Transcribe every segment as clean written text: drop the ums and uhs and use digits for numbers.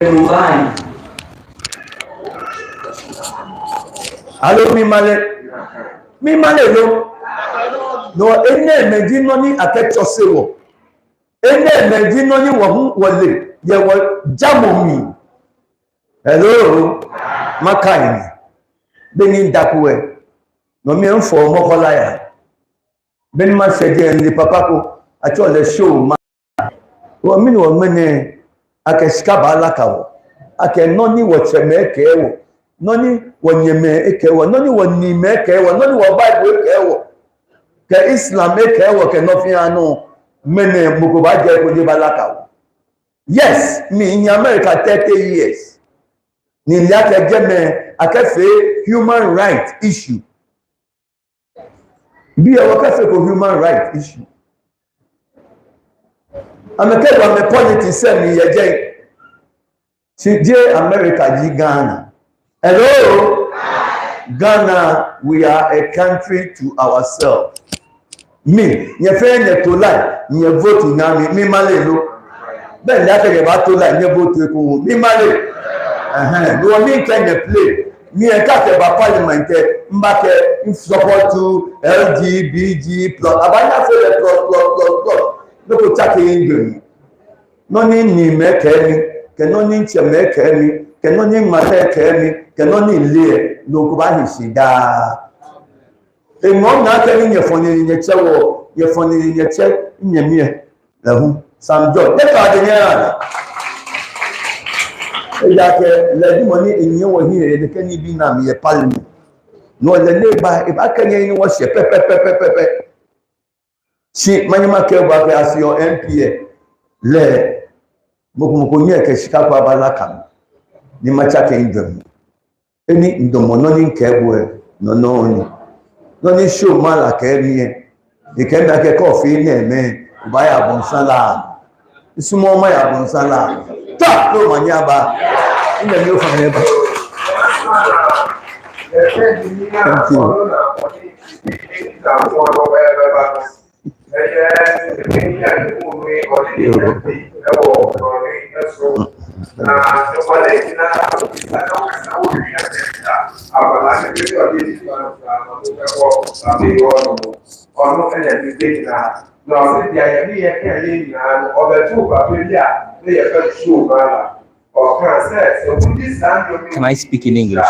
Line. Hello, me male no. No, ene meji no ni akecho sewo. Ene meji no ni wo wole ye wo jamomi. Hello, makai. Beni ndakwe. No mi enfo mokola ya. Beni ma seje ndi papa ko acho le show ma. Wo mi no mene akeshika balakawo. Ake noni wo cheme ekewo. Noni wo nyeme ekewo. Noni wo nime ekewo. Noni wo Bible ekewo. Ke Islam ekewo ke no fi anu mene mukoba je ko de balakawo. Yes, me in America 30 years. Ni liake jeme akefe human right issue. Be a wakafe ko human right issue. Ameke wa me politics say me yeje. Today America ji Ghana. Hello? Ghana, we are a country to ourselves. Me, nye fe ne to lie, nye vote na me male lo. Ben la ke ba to lie, nye vote ko me male. No me can play. Me e ka ke ba parliament mbake support to LGBTQIA+. Abanya fe le plus. No ko take ingbe. No ni me ke ni, ke no ni che me ke ni, ke no ni mate ke ni, ke no ni le no ko ba ni sida. E mo na ke ni yefoni ni chewo, yefoni ni che nyemie. Ehun, Sam John. Le ka de nya. E ya ke le di mo ni enye wo hi e de ke ni bi na me parliament. No le le ba e ba ke ni wo se pe. Si manyama ke ba ke asio MP le moko nye ke shika kwa balaka ni macha ke ndom eni ndomo no ni nke bo no ni show mala ke ni e ke na ke coffee na eme ba ya bon sala isumo ma ya bon sala ta no manya ba ina mi o fa ne ba. Thank you. Can I speak in English?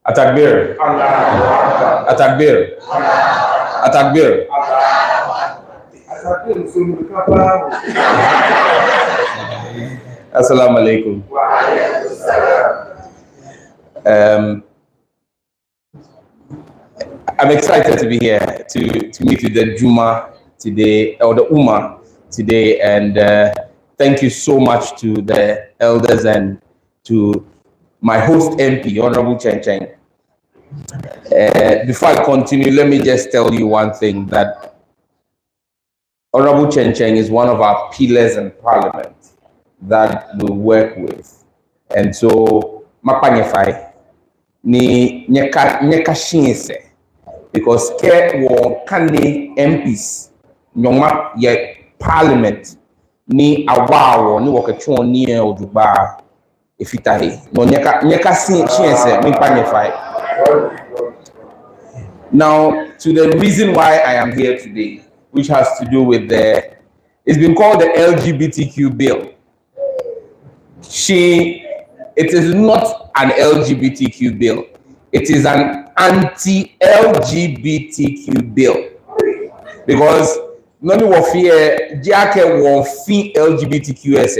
Atakbir. Atakbir. Atakbir. Assalamu alaikum. I'm excited to be here to meet with the Juma today, or the Ummah today, and thank you so much to the elders and to my host MP, Honorable Chen Chen. Before I continue, let me just tell you one thing, that Honorable Chen Chen is one of our pillars in Parliament that we work with. And so, Mapanyefai, ni nyeka shinse, because ke wo kani MPs, nyoma ye Parliament, ni awawo, ni wakachon ni ojuba ifitahi. No nyeka shinse, Mapanyefai. Now, to the reason why I am here today, which has to do with it's been called the LGBTQ bill. It is not an LGBTQ bill. It is an anti-LGBTQ bill. Because none of fear, Jake won't fee LGBTQS.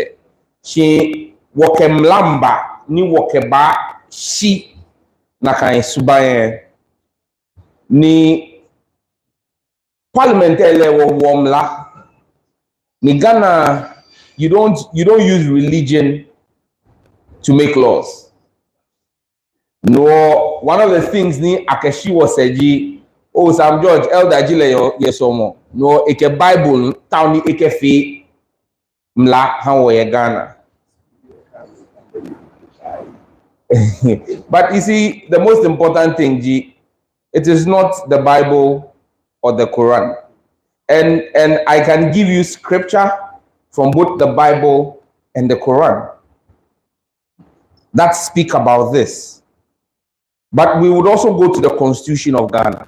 She wokem lamba, ni wokeba, she nakai subaye. Ni Parliament womla. Ni Ghana, you don't use religion to make laws. No, one of the things ni Akeshi was said oh Sam George elder jile yes omo no eke Bible town eke fi mla han ye Ghana. But you see, the most important thing, G, it is not the Bible or the Quran. And I can give you scripture from both the Bible and the Quran that speak about this. But we would also go to the Constitution of Ghana.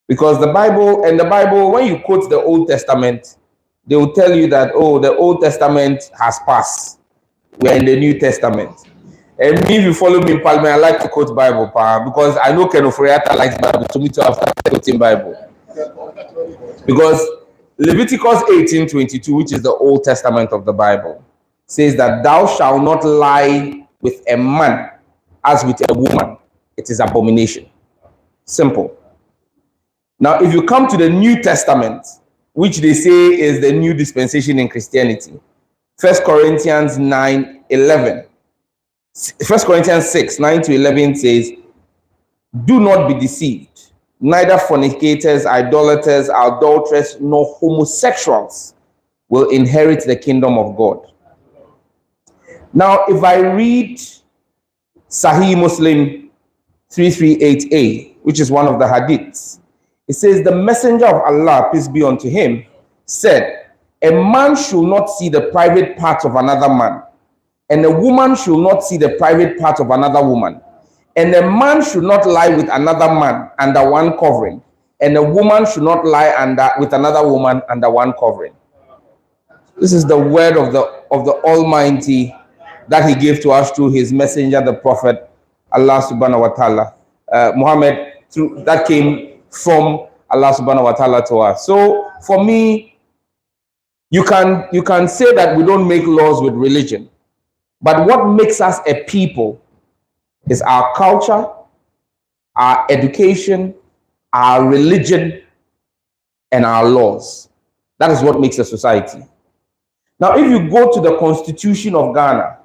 Because the Bible, when you quote the Old Testament, they will tell you that, oh, the Old Testament has passed. We're in the New Testament. And me, if you follow me in Parliament, I like to quote Bible, because I know Ken Oforiatta likes Bible, so me too have started quoting Bible. Because Leviticus 18:22, which is the Old Testament of the Bible, says that thou shalt not lie with a man as with a woman. It is abomination. Simple. Now, if you come to the New Testament, which they say is the new dispensation in Christianity, 1 Corinthians 9:11. 1 Corinthians 6:9-11 says, do not be deceived. Neither fornicators, idolaters, adulterers, nor homosexuals will inherit the kingdom of God. Now, if I read Sahih Muslim 338a, which is one of the hadiths, it says, the messenger of Allah, peace be unto him, said, a man should not see the private parts of another man, and a woman should not see the private part of another woman. And a man should not lie with another man under one covering. And a woman should not lie with another woman under one covering. This is the word of the Almighty that he gave to us through his messenger, the Prophet, Allah subhanahu wa ta'ala. Muhammad, that came from Allah subhanahu wa ta'ala to us. So for me, you can say that we don't make laws with religion. But what makes us a people is our culture, our education, our religion, and our laws. That is what makes a society. Now, if you go to the Constitution of Ghana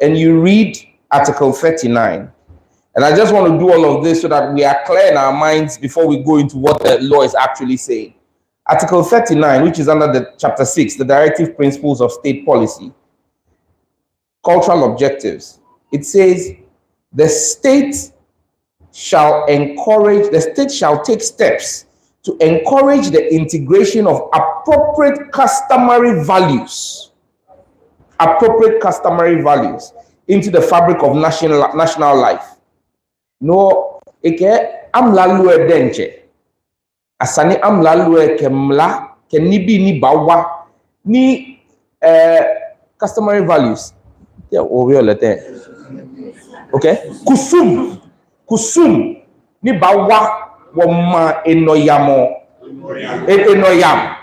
and you read Article 39, and I just want to do all of this so that we are clear in our minds before we go into what the law is actually saying. Article 39, which is under the Chapter 6, the Directive Principles of State Policy, Cultural Objectives, it says the state shall take steps to encourage the integration of appropriate customary values into the fabric of national life. No, eke amlalu edenche asani amlalu kemla kenibi ni bawa ni customary values. Yeah, okay, kusum ni bawa wama enoyamo enoyam.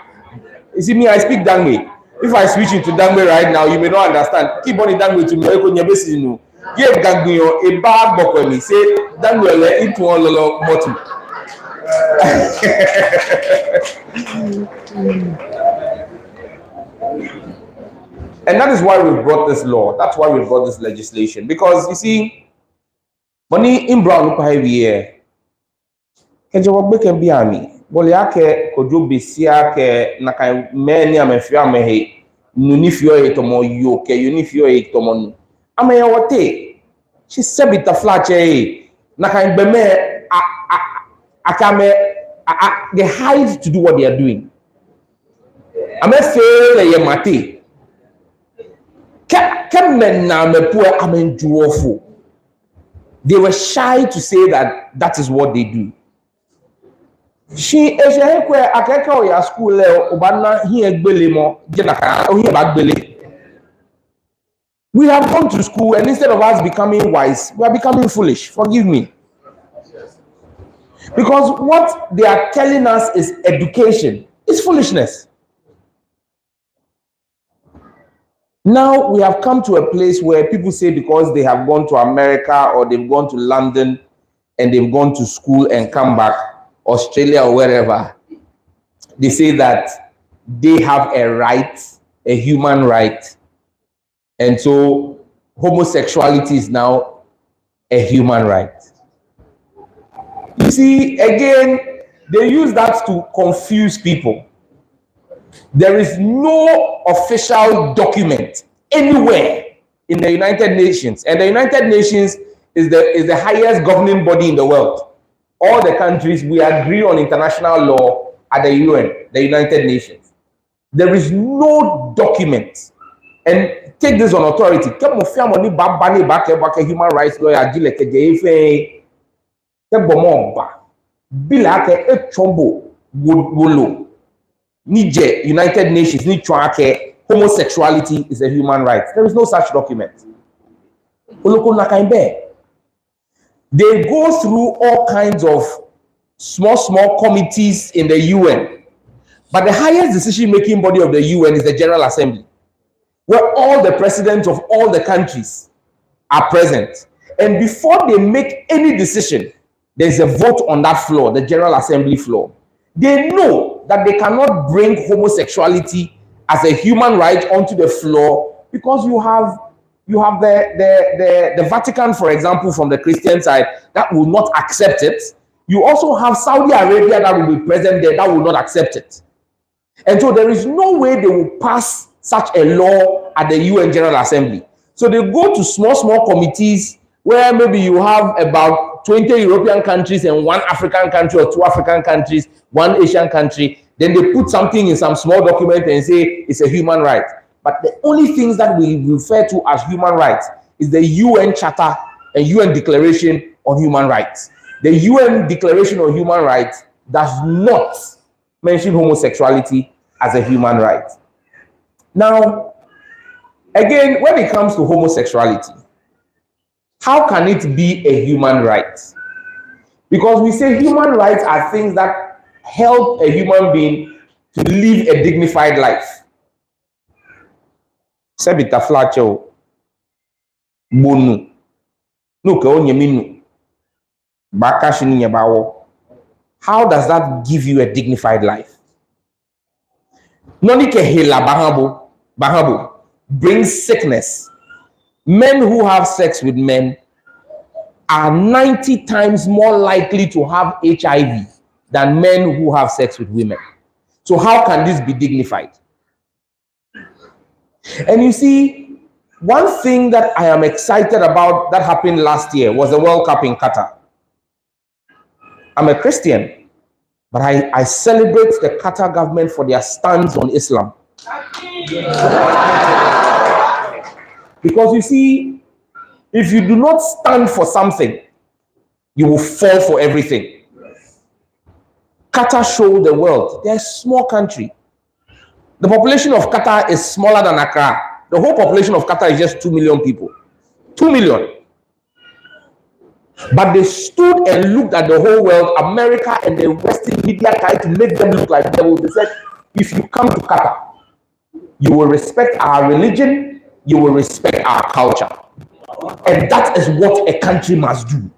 You see me, I speak Dangme. If I switch into Dangme right now, you may not understand. Keep on the Dangme to me. Eko nyebesi nu. Ye Dangme e bag bokoni say Dangme le into all bottom. And that is why we brought this law. That's why we brought this legislation. Because you see, money in brown here. Can you work can be ami? Boliake kojo besia ke nakai meni amefia mehe nunifio etomo yoke unifio etomo amaya wate. She said it a flache nakai beme akame they hide to do what they are doing. Ame fail ye mate. They were shy to say that is what they do. We have gone to school, and instead of us becoming wise, we are becoming foolish. Forgive me. Because what they are telling us is education. It's foolishness. Now we have come to a place where people say because they have gone to America or they've gone to London and they've gone to school and come back, Australia or wherever, they say that they have a right, a human right. And so homosexuality is now a human right. You see, again, they use that to confuse people. There is no official document anywhere in the United Nations, and the United Nations is the highest governing body in the world. All the countries, we agree on international law at the UN, the United Nations. There is no document, and take this on authority. Human rights lawyer, United Nations, homosexuality is a human right. There is no such document. They go through all kinds of small committees in the UN. But the highest decision-making body of the UN is the General Assembly, where all the presidents of all the countries are present. And before they make any decision, there's a vote on that floor, the General Assembly floor. They know that they cannot bring homosexuality as a human right onto the floor because you have the Vatican, for example, from the Christian side, that will not accept it. You also have Saudi Arabia that will be present there that will not accept it. And so there is no way they will pass such a law at the UN General Assembly. So they go to small committees where maybe you have about 20 European countries and 1 African country or 2 African countries, 1 Asian country. Then they put something in some small document and say it's a human right. But the only things that we refer to as human rights is the UN Charter and UN Declaration on Human Rights. The UN Declaration on Human Rights does not mention homosexuality as a human right. Now, again, when it comes to homosexuality, how can it be a human right? Because we say human rights are things that help a human being to live a dignified life. Sebita flacho bonu nuke onyeminu bakashini nyabawo. How does that give you a dignified life? Nonike hela bahabo brings sickness. Men who have sex with men are 90 times more likely to have HIV than men who have sex with women. So how can this be dignified? And you see, one thing that I am excited about that happened last year was the World Cup in Qatar. I'm a Christian, but I celebrate the Qatar government for their stance on Islam. Because you see, if you do not stand for something, you will fall for everything. Qatar showed the world they're a small country. The population of Qatar is smaller than Accra. The whole population of Qatar is just 2 million people. 2 million. But they stood and looked at the whole world, America and the Western media tried to make them look like devils. They said, if you come to Qatar, you will respect our religion, you will respect our culture. And that is what a country must do.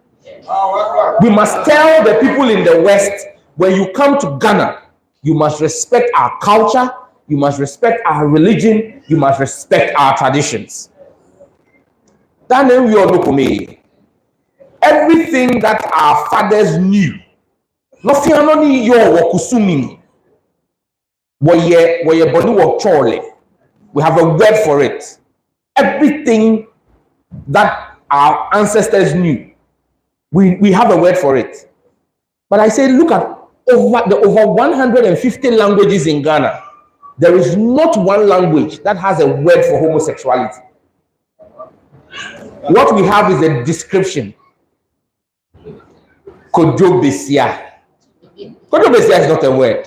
We must tell the people in the West, when you come to Ghana, you must respect our culture, you must respect our religion, you must respect our traditions. That name we all know me. Everything that our fathers knew, nothing only your wakusumini, we have a word for it. Everything that our ancestors knew, we have a word for it. But I say, look at over 150 languages in Ghana. There is not one language that has a word for homosexuality. What we have is a description. Kojo Besia. Kojo Besia is not a word.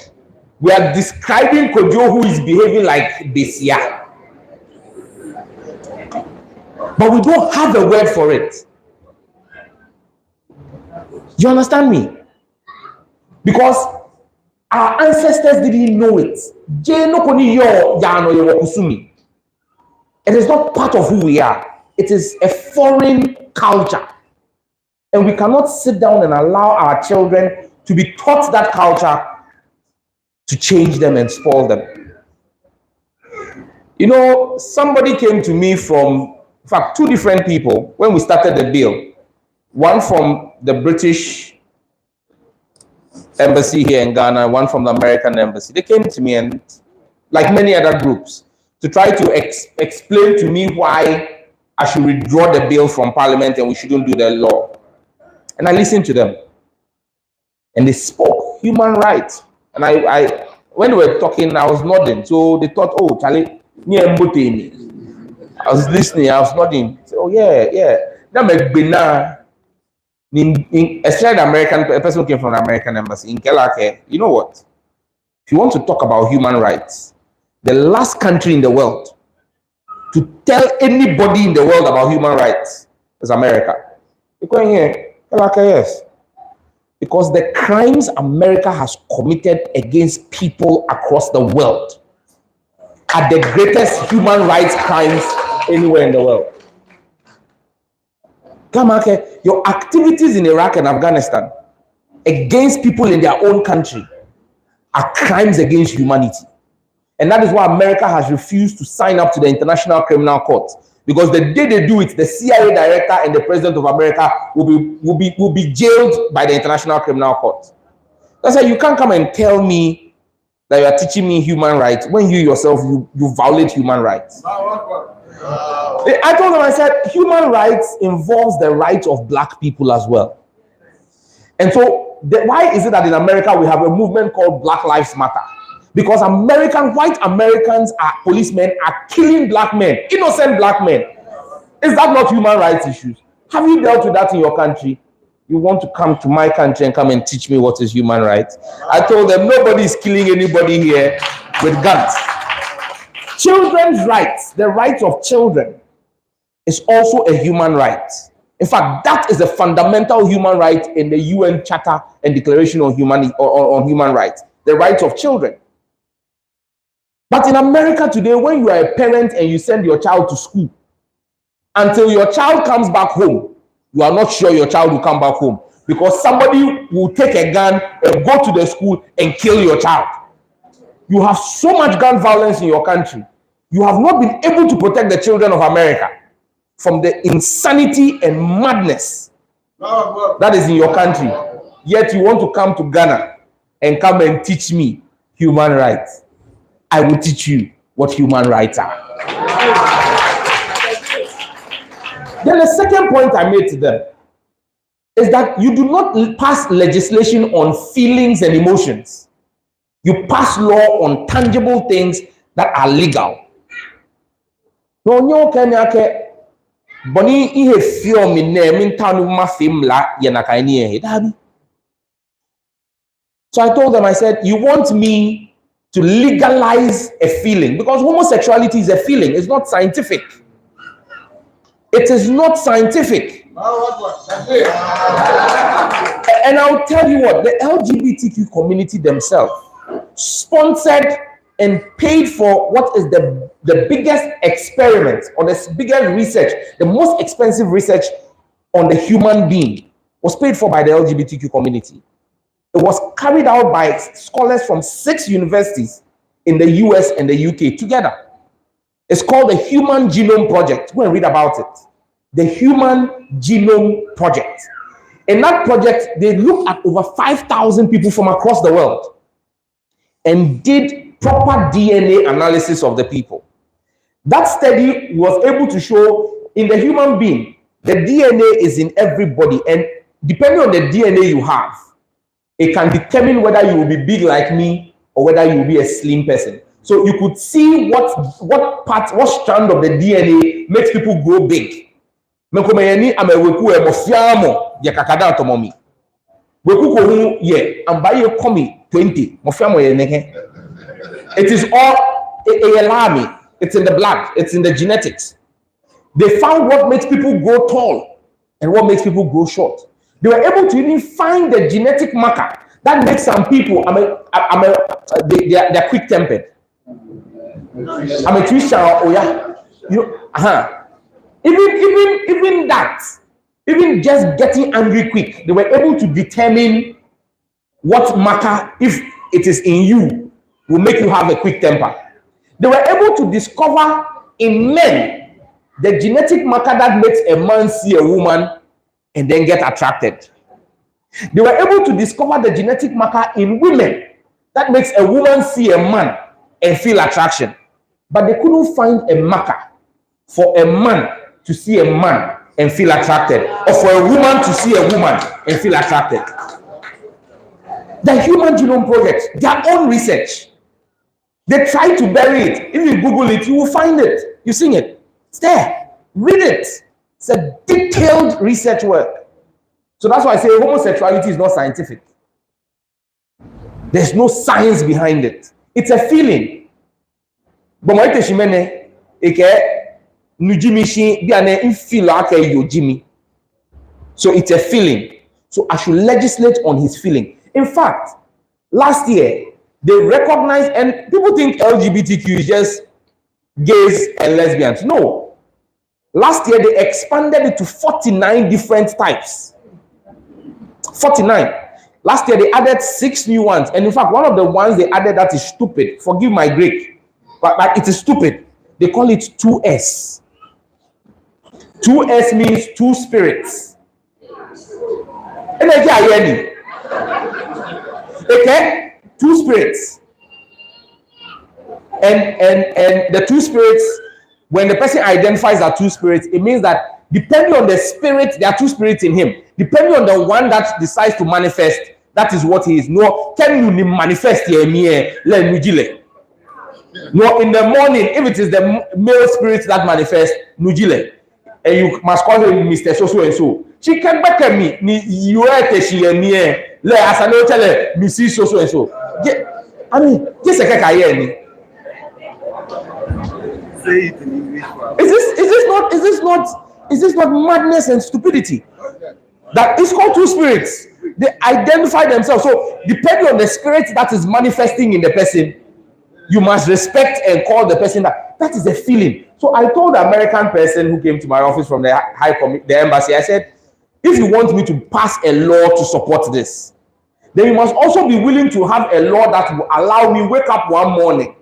We are describing Kojo who is behaving like Besia. But we don't have a word for it. You understand me? Because our ancestors didn't know it. It is not part of who we are. It is a foreign culture. And we cannot sit down and allow our children to be taught that culture to change them and spoil them. You know, somebody came to me from, in fact, 2 different people when we started the bill. One from the British embassy here in Ghana, one from the American embassy. They came to me, and like many other groups, to try to explain to me why I should withdraw the bill from Parliament and we shouldn't do the law. And I listened to them, and they spoke human rights. And I when they were talking, I was nodding. So they thought, oh, Charlie, I was listening, I was nodding. So, oh, yeah. Especially the American, a person who came from the American embassy in Kelake, you know what? If you want to talk about human rights, the last country in the world to tell anybody in the world about human rights is America. You're going here, Kelake, yes. Because the crimes America has committed against people across the world are the greatest human rights crimes anywhere in the world. Kamake, your activities in Iraq and Afghanistan against people in their own country are crimes against humanity. And that is why America has refused to sign up to the International Criminal Court. Because the day they do it, the CIA director and the president of America will be jailed by the International Criminal Court. That's why you can't come and tell me that you are teaching me human rights when you yourself, you violate human rights. I told them, I said, human rights involves the rights of black people as well. And so why is it that in America we have a movement called Black Lives Matter? Because white Americans policemen are killing black men, innocent black men. Is that not human rights issues? Have you dealt with that in your country? You want to come to my country and come and teach me what is human rights? I told them, nobody is killing anybody here with guns. Children's rights, the rights of children, is also a human right. In fact, that is a fundamental human right in the UN Charter and Declaration on Human Rights, the rights of children. But in America today, when you are a parent and you send your child to school, until your child comes back home, you are not sure your child will come back home because somebody will take a gun and go to the school and kill your child. You have so much gun violence in your country. You have not been able to protect the children of America from the insanity and madness that is in your country. Yet you want to come to Ghana and come and teach me human rights. I will teach you what human rights are. Then the second point I made to them is that you do not pass legislation on feelings and emotions. You pass law on tangible things that are legal. So I told them, I said, you want me to legalize a feeling? Because homosexuality is a feeling, it's not scientific. It is not scientific. And I'll tell you what, the LGBTQ community themselves sponsored and paid for what is the biggest experiment or the biggest research, the most expensive research on the human being was paid for by the LGBTQ community. It was carried out by scholars from 6 universities in the US and the UK together. It's called the Human Genome Project. Go and read about it. The Human Genome Project. In that project, they looked at over 5,000 people from across the world and did proper DNA analysis of the people. That study was able to show in the human being, the DNA is in everybody, and depending on the DNA you have, it can determine whether you will be big like me or whether you will be a slim person. So you could see what strand of the DNA makes people grow big. It is all alarming. It's in the blood, it's in the genetics. They found what makes people grow tall and what makes people grow short. They were able to even find the genetic marker that makes some people they're quick-tempered. I'm a Christian, oh yeah, even that, even just getting angry quick, they were able to determine what marker, if it is in you, will make you have a quick temper. They were able to discover in men the genetic marker that makes a man see a woman and then get attracted. They were able to discover the genetic marker in women that makes a woman see a man and feel attraction. But they couldn't find a marker for a man to see a man and feel attracted, or for a woman to see a woman and feel attracted. The Human Genome Project, their own research, they try to bury it. If you Google it, you will find it. You see it. It's there. Read it. It's a detailed research work. So that's why I say homosexuality is not scientific. There's no science behind it. It's a feeling. But my teshimene eke nujimishi biane infilo ake yojimi. So it's a feeling. So I should legislate on his feeling. In fact, last year they recognized, and people think LGBTQ is just gays and lesbians. No. Last year they expanded it to 49 different types. 49. Last year they added 6 new ones, and in fact one of the ones they added that is stupid. Forgive my Greek, but it is stupid. They call it 2S. 2S means two spirits. Okay, two spirits. And the two spirits, when the person identifies that two spirits, it means that depending on the spirit, there are two spirits in him. Depending on the one that decides to manifest, that is what he is. No, can you manifest here? No, in the morning, if it is the male spirit that manifests, nujile, and you must call him Mr. So and so. She can back at me. You are she and me. Le asano tell me see so and so. I mean, just a kakayeni. Say it in English. Is this not madness and stupidity? That is called two spirits. They identify themselves. So depending on the spirit that is manifesting in the person, you must respect and call the person that. That is a feeling. So I told the American person who came to my office from the the embassy, I said, if you want me to pass a law to support this, then you must also be willing to have a law that will allow me wake up one morning.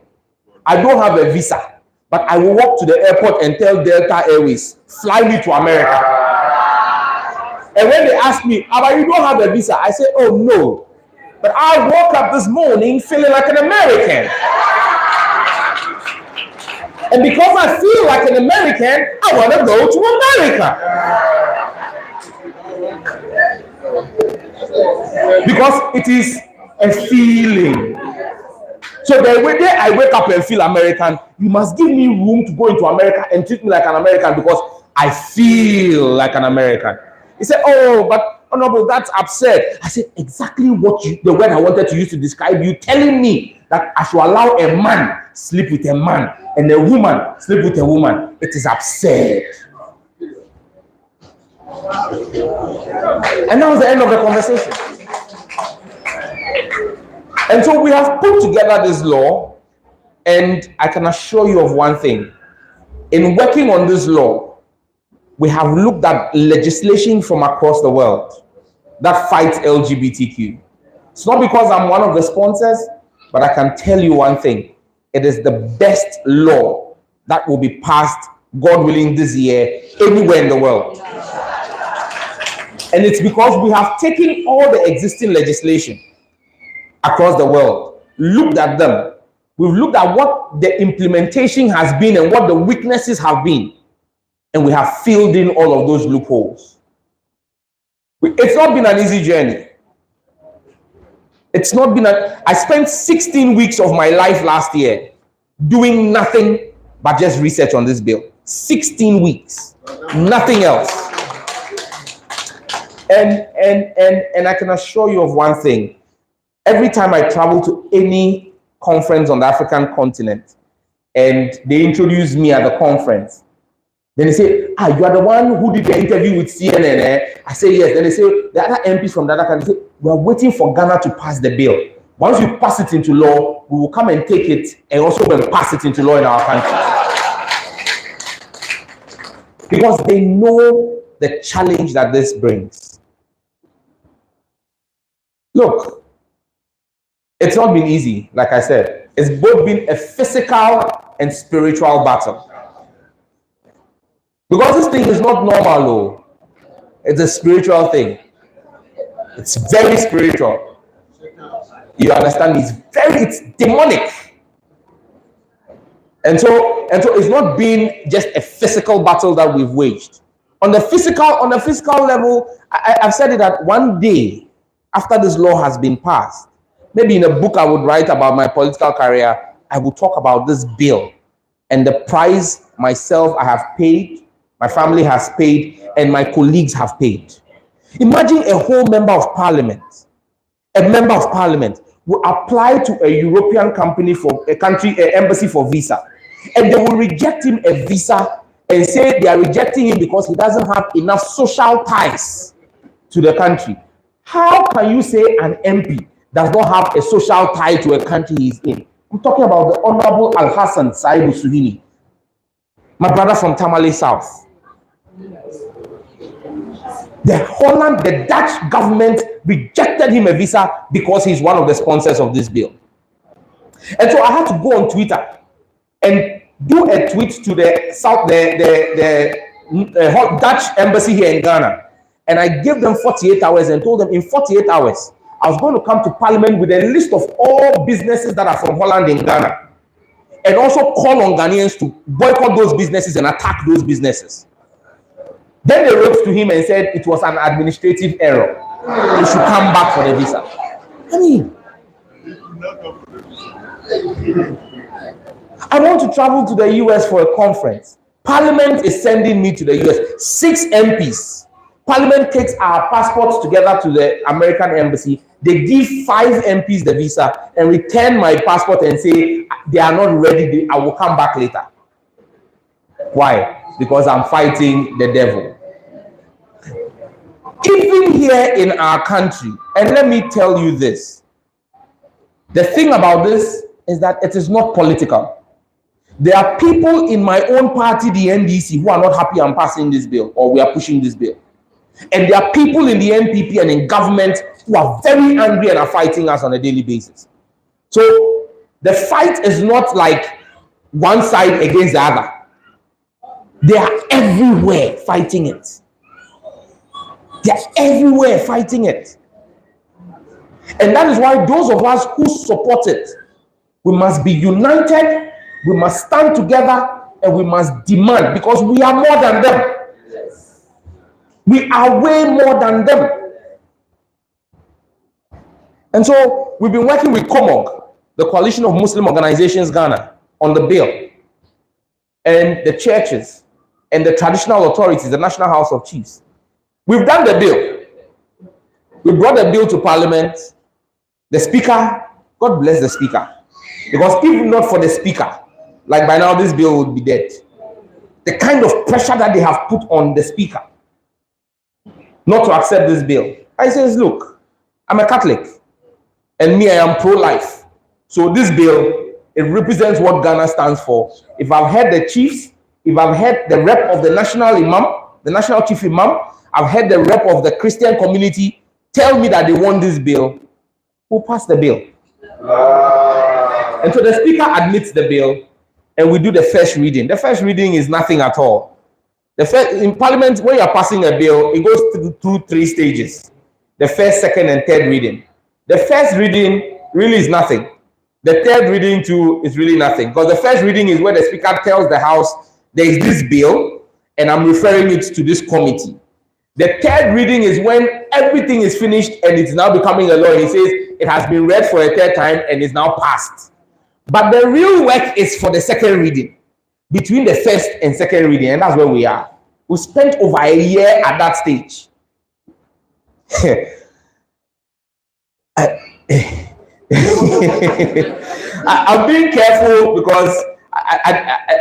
I don't have a visa, but I will walk to the airport and tell Delta Airways, fly me to America. And when they ask me, but you don't have a visa, I say, oh no. But I woke up this morning feeling like an American. And because I feel like an American, I want to go to America. Because it is a feeling. So the way I wake up and feel American, you must give me room to go into America and treat me like an American because I feel like an American. He said, oh, but Honorable, that's absurd. I said, exactly what the word I wanted to use to describe you, telling me that I should allow a man sleep with a man and a woman sleep with a woman. It is absurd. And that was the end of the conversation. And so we have put together this law, and I can assure you of one thing. In working on this law, we have looked at legislation from across the world that fights LGBTQ. It's not because I'm one of the sponsors, but I can tell you one thing. It is the best law that will be passed, God willing, this year, anywhere in the world. And it's because we have taken all the existing legislation across the world, looked at them. We've looked at what the implementation has been and what the weaknesses have been. And we have filled in all of those loopholes. It's not been an easy journey. It's not been I spent 16 weeks of my life last year doing nothing but just research on this bill. 16 weeks. Nothing else. And I can assure you of one thing. Every time I travel to any conference on the African continent and they introduce me at the conference, then they say, you are the one who did the interview with CNN. Eh? I say, yes. Then they say, the other MPs from the other country say, we are waiting for Ghana to pass the bill. Once we pass it into law, we will come and take it and also pass it into law in our country. Because they know the challenge that this brings. Look, it's not been easy, like I said. It's both been a physical and spiritual battle. Because this thing is not normal, though. It's a spiritual thing. It's very spiritual. You understand? It's demonic. And so it's not been just a physical battle that we've waged. On the physical level, I've said it that one day after this law has been passed, maybe in a book I would write about my political career, I will talk about this bill and the price myself I have paid, my family has paid, and my colleagues have paid. Imagine a whole member of parliament will apply to a European company for a country, an embassy for visa, and they will reject him a visa and say they are rejecting him because he doesn't have enough social ties to the country. How can you say an MP does not have a social tie to a country he's in? I'm talking about the Honorable Al-Hassan Saibu Suhini, my brother from Tamale South. The Dutch government rejected him a visa because he's one of the sponsors of this bill. And so I had to go on Twitter and do a tweet to the Dutch embassy here in Ghana. And I gave them 48 hours and told them in 48 hours, I was going to come to Parliament with a list of all businesses that are from Holland in Ghana. And also call on Ghanaians to boycott those businesses and attack those businesses. Then they wrote to him and said it was an administrative error. He should come back for the visa. I mean, I want to travel to the US for a conference. Parliament is sending me to the US. 6 MPs. Parliament takes our passports together to the American embassy. They give 5 MPs the visa and return my passport and say they are not ready. I will come back later. Why? Because I'm fighting the devil. Even here in our country, and let me tell you this, the thing about this is that it is not political. There are people in my own party, the NDC, who are not happy I'm passing this bill or we are pushing this bill. And there are people in the NPP and in government who are very angry and are fighting us on a daily basis. So the fight is not like one side against the other. They are everywhere fighting it. They are everywhere fighting it. And that is why those of us who support it, we must be united, we must stand together, and we must demand, because we are more than them. We are way more than them. And so we've been working with COMOG, the Coalition of Muslim Organizations Ghana, on the bill, and the churches and the traditional authorities, the National House of Chiefs. We've done the bill. We brought the bill to Parliament. The Speaker, God bless the Speaker, because if not for the Speaker, like by now this bill would be dead. The kind of pressure that they have put on the Speaker not to accept this bill. I says, look, I'm a Catholic, and me, I am pro-life. So this bill, it represents what Ghana stands for. If I've heard the chiefs, if I've heard the rep of the national imam, the national chief imam, I've heard the rep of the Christian community tell me that they want this bill, we'll pass the bill. And so the Speaker admits the bill, and we do the first reading. The first reading is nothing at all. In Parliament, when you're passing a bill, it goes through 3 stages. The first, second, and third reading. The first reading really is nothing. The third reading too is really nothing. Because the first reading is where the Speaker tells the House, there is this bill, and I'm referring it to this committee. The third reading is when everything is finished and it's now becoming a law. He says it has been read for a third time and is now passed. But the real work is for the second reading, between the first and second reading, and that's where we are. We spent over a year at that stage. I'm being careful because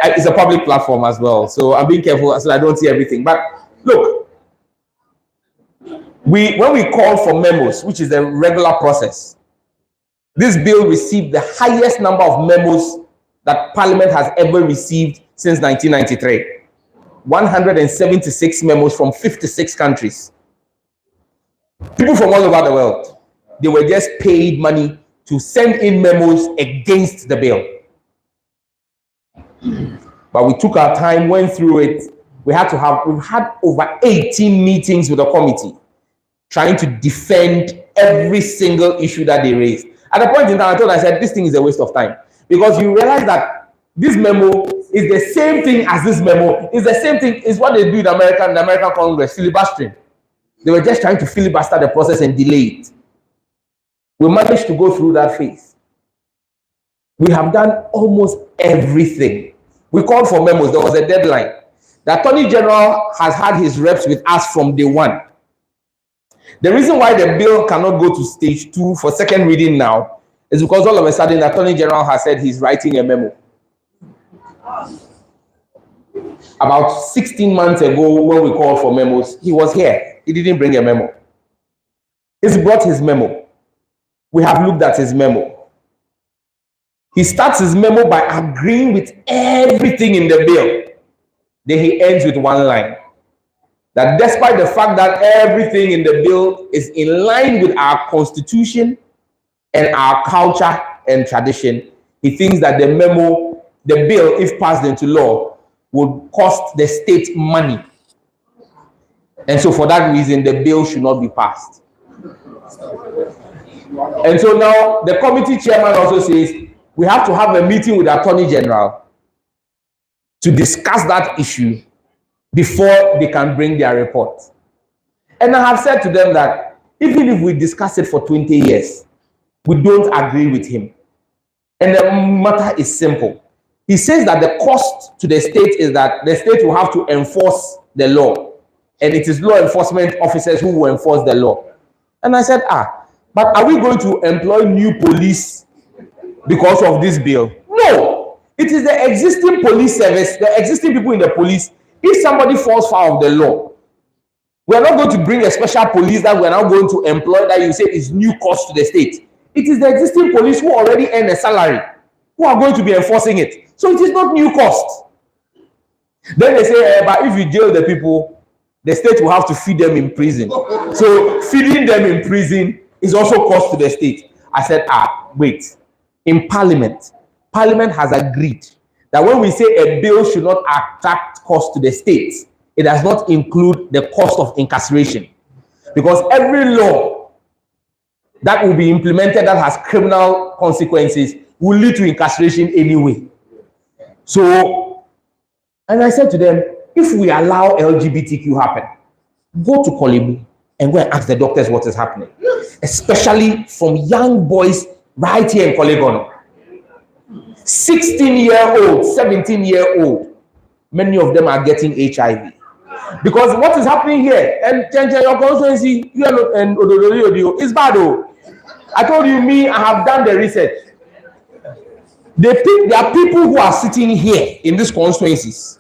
it's a public platform as well. So I'm being careful so I don't see everything. But look, when we call for memos, which is a regular process, this bill received the highest number of memos that Parliament has ever received since 1993. 176 memos from 56 countries. People from all over the world. They were just paid money to send in memos against the bill. But we took our time, went through it. We've had over 18 meetings with the committee. trying to defend every single issue that they raised. At the point in time, I said, this thing is a waste of time. Because you realize that this memo is the same thing as this memo. It's the same thing. It's what they do in the American Congress, filibustering. They were just trying to filibuster the process and delay it. We managed to go through that phase. We have done almost everything. We called for memos. There was a deadline. The Attorney General has had his reps with us from day one. The reason why the bill cannot go to stage 2 for second reading now is because all of a sudden the Attorney General has said he's writing a memo. About 16 months ago, when we called for memos, he was here. He didn't bring a memo. He's brought his memo. We have looked at his memo. He starts his memo by agreeing with everything in the bill. Then he ends with one line. That despite the fact that everything in the bill is in line with our constitution and our culture and tradition, he thinks that the memo, the bill, if passed into law, would cost the state money. And so for that reason, the bill should not be passed. And so now the committee chairman also says, we have to have a meeting with the Attorney General to discuss that issue before they can bring their report. And I have said to them that even if we discuss it for 20 years, we don't agree with him. And the matter is simple. He says that the cost to the state is that the state will have to enforce the law. And it is law enforcement officers who will enforce the law. And I said, but are we going to employ new police because of this bill? No. It is the existing police service, the existing people in the police. If somebody falls foul of the law, we are not going to bring a special police that we are now going to employ that you say is new cost to the state. It is the existing police who already earn a salary who are going to be enforcing it. So it is not new cost. Then they say, but if you jail the people, the state will have to feed them in prison. So feeding them in prison is also cost to the state. I said, wait. In Parliament has agreed that when we say a bill should not attract cost to the state, it does not include the cost of incarceration. Because every law that will be implemented that has criminal consequences will lead to incarceration anyway. So, and I said to them, if we allow LGBTQ happen, go to Kolebu and go and ask the doctors what is happening. Especially from young boys right here in Kolebu. 16-year-old, 17-year-old, many of them are getting HIV. Because what is happening here, and your constituency, you and Ododorio is bad. I told you, I have done the research. There are people who are sitting here in these constituencies.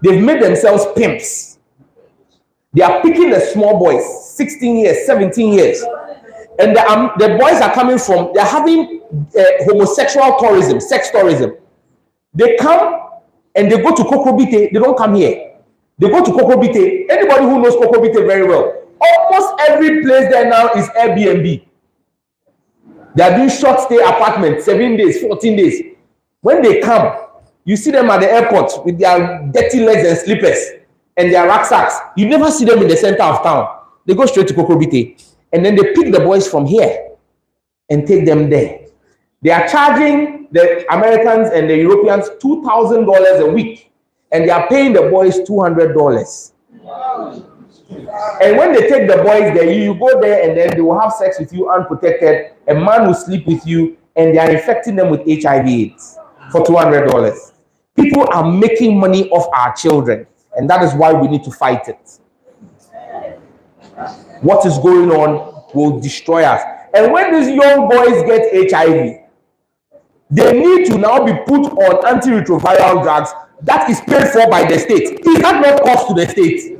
They've made themselves pimps. They are picking the small boys, 16 years, 17 years. And the boys are coming from, they're having homosexual tourism, sex tourism. They come and they go to Kokobite. They don't come here. They go to Kokobite. Anybody who knows Kokobite very well, almost every place there now is Airbnb. They are doing short stay apartments, 7 days, 14 days. When they come, you see them at the airport with their dirty legs and slippers and their rucksacks. You never see them in the center of town. They go straight to Kokobite. And then they pick the boys from here and take them there. They are charging the Americans and the Europeans $2,000 a week. And they are paying the boys $200. And when they take the boys there, you go there and then they will have sex with you unprotected. A man will sleep with you and they are infecting them with HIV/AIDS for $200. People are making money off our children. And that is why we need to fight it. What is going on will destroy us. And when these young boys get HIV, they need to now be put on antiretroviral drugs that is paid for by the state. Is that not cost to the state?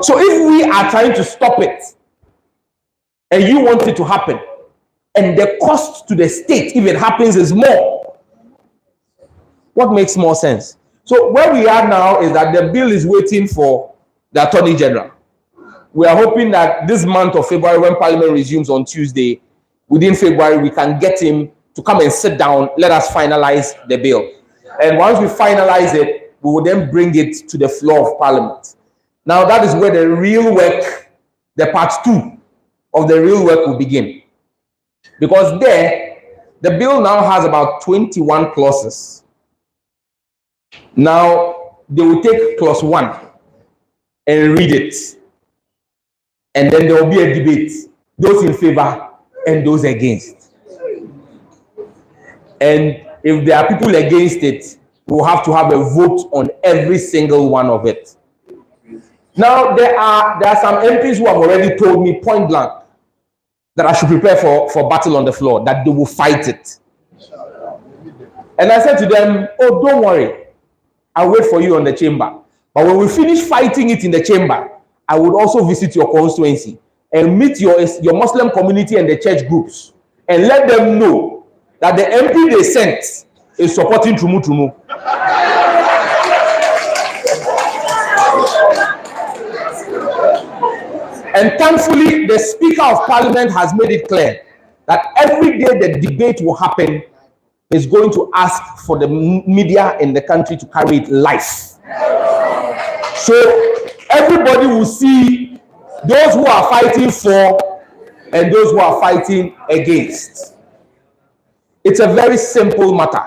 So if we are trying to stop it, and you want it to happen, and the cost to the state, if it happens, is more, what makes more sense? So where we are now is that the bill is waiting for the Attorney General. We are hoping that this month of February, when Parliament resumes on Tuesday, within February, we can get him to come and sit down, let us finalize the bill. And once we finalize it, we will then bring it to the floor of Parliament. Now that is where the real work, the part 2 of the real work will begin. Because there, the bill now has about 21 clauses. Now, they will take clause 1 and read it. And then there will be a debate, those in favor and those against. And if there are people against it, we'll have to have a vote on every single one of it. Now, there are some MPs who have already told me point blank that I should prepare for battle on the floor, that they will fight it. And I said to them, oh, don't worry, I'll wait for you on the chamber. But when we finish fighting it in the chamber, I would also visit your constituency and meet your Muslim community and the church groups and let them know that the MP they sent is supporting Trumu Trumu. And thankfully, the Speaker of Parliament has made it clear that every day the debate will happen, is going to ask for the media in the country to carry it live. So everybody will see those who are fighting for and those who are fighting against. It's a very simple matter.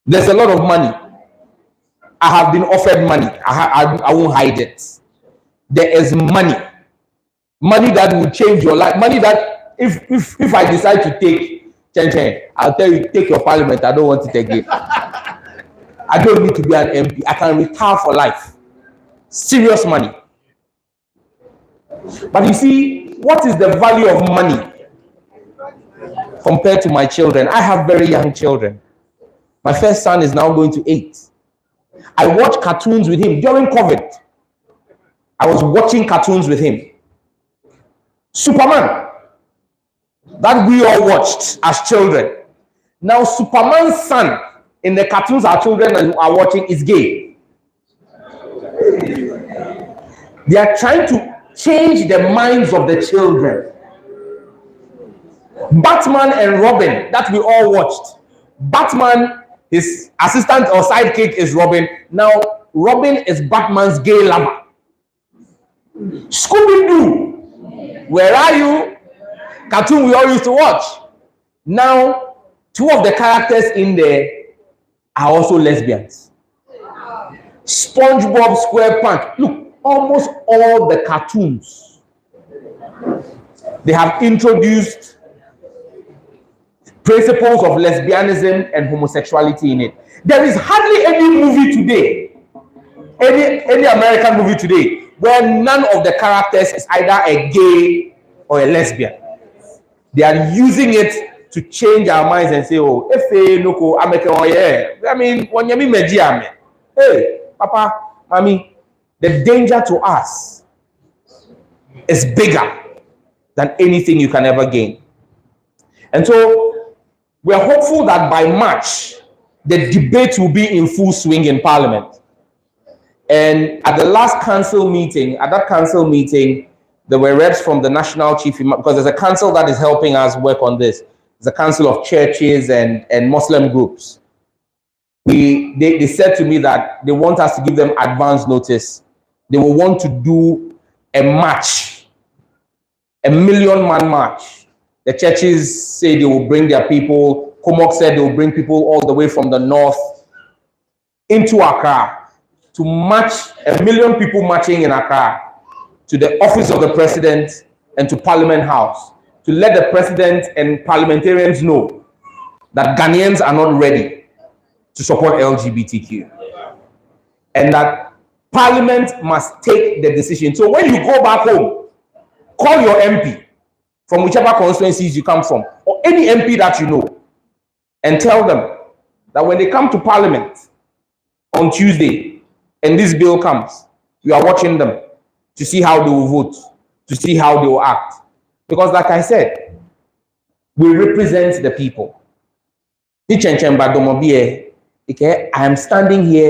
There's a lot of money. I have been offered money. I won't hide it. There is money that will change your life. Money that if I decide to take Chen, I'll tell you, take your parliament. I don't want it again. I don't need to be an MP. I can retire for life. Serious money. But you see, what is the value of money compared to my children? I have very young children. My first son is now going to 8. I watch cartoons with him during COVID. I was watching cartoons with him. Superman, that we all watched as children. Now Superman's son in the cartoons our children are watching is gay. They are trying to change the minds of the children. Batman and Robin, that we all watched. Batman, his assistant or sidekick is Robin. Now Robin is Batman's gay lover. Scooby-Doo, where are you? Cartoon we all used to watch. Now, 2 of the characters in there are also lesbians. SpongeBob SquarePants. Look, almost all the cartoons, they have introduced principles of lesbianism and homosexuality in it. There is hardly any movie today, any American movie today, where none of the characters is either a gay or a lesbian. They are using it to change our minds and say, oh, I mean, hey, Papa, Mommy, the danger to us is bigger than anything you can ever gain. And so we're hopeful that by March, the debate will be in full swing in Parliament. And at the last council meeting, there were reps from the national chief, because there's a council that is helping us work on this. It's a council of churches and Muslim groups. They said to me that they want us to give them advance notice. They will want to do a march, a 1 million man march. The churches say they will bring their people. Komok said they will bring people all the way from the north into Accra to march, 1 million people marching in Accra to the office of the president and to Parliament House to let the president and parliamentarians know that Ghanaians are not ready to support LGBTQ and that Parliament must take the decision. So when you go back home, call your MP from whichever constituencies you come from, or any MP that you know, and tell them that when they come to Parliament on Tuesday and this bill comes, you are watching them to see how they will vote, to see how they will act. Because like I said, we represent the people. I am standing here